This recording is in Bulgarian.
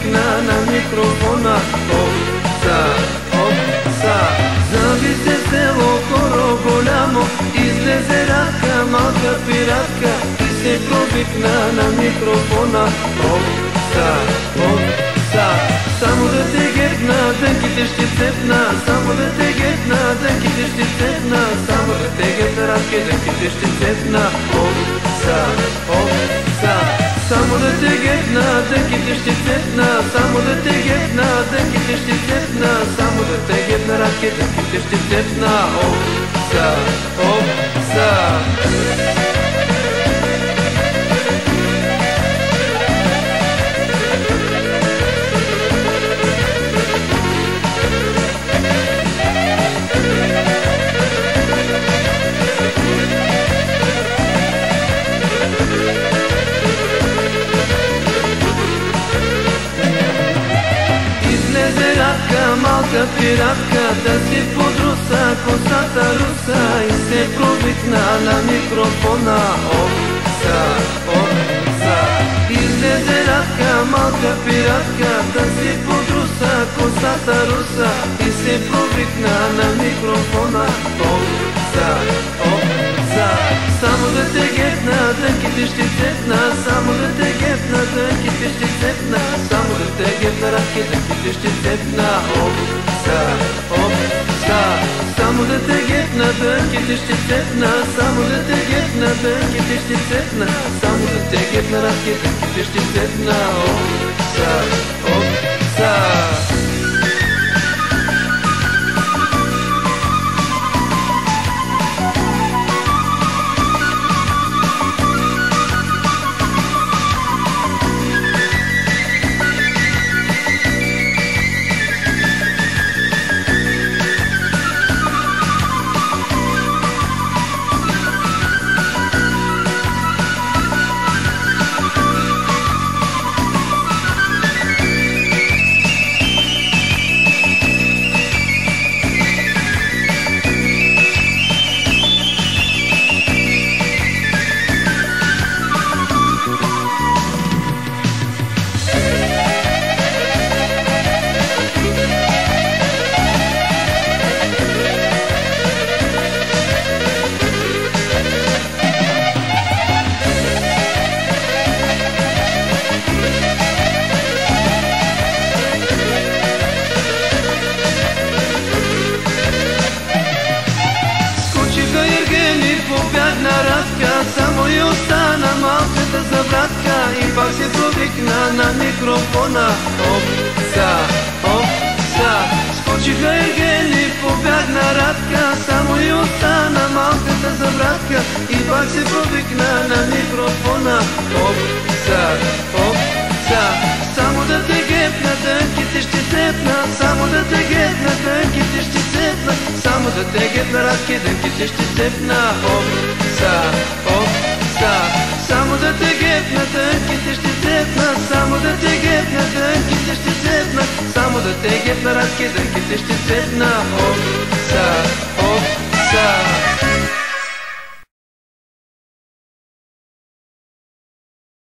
провикна на микрофона. Опса, опса, зависе село, хоро голямо, излезе Радка, малка пиратка и се провикна на микрофона. Опса, опса, само да те гепна, дънките ще цепна, само да те гепна, дънките ще цепна, само да те гепна, Радке, дънките ще цепна. Опса, опса, само да те гепна, дънките ще цепна, само да те гепна, дънките ще цепна, само да те гепна, Радке, дънките ще цепна. Опса, опса. Малка пиратка да си подруса, косата руса и се провикна на микрофона. Опса, опса, излезе Радка, малка пиратка да си подруса, косата руса и се провикна на микрофона. Опса, опса, само да те гепна, дънките ще цепна, само да те гепна, дънките ще цепна, само да те гепна, Радке, дънките ще цепна. Опса, опса, само да те гепна, дънките ще цепна, само да те гепна, дънките ще цепна, само да те гепна, Радке, дънките ще цепна. Опса, опса. Само и остана малката забратка и пак се провикна на микрофона. Опса, опса, скочиха Ергени, побягна Радка. Само и остана малката забратка и пак се провикна на микрофона. Опса, опса, само да те гепна, дънките ще цепна, само да те гепна, дънките ще цепна, само да те гепна, Радке, дънките ще цепна. Опса, опса, само да те гепна, дънките ще цепна, само да те гепна, дънките ще цепна, само да те гепна, Радке, дънките ще цепна.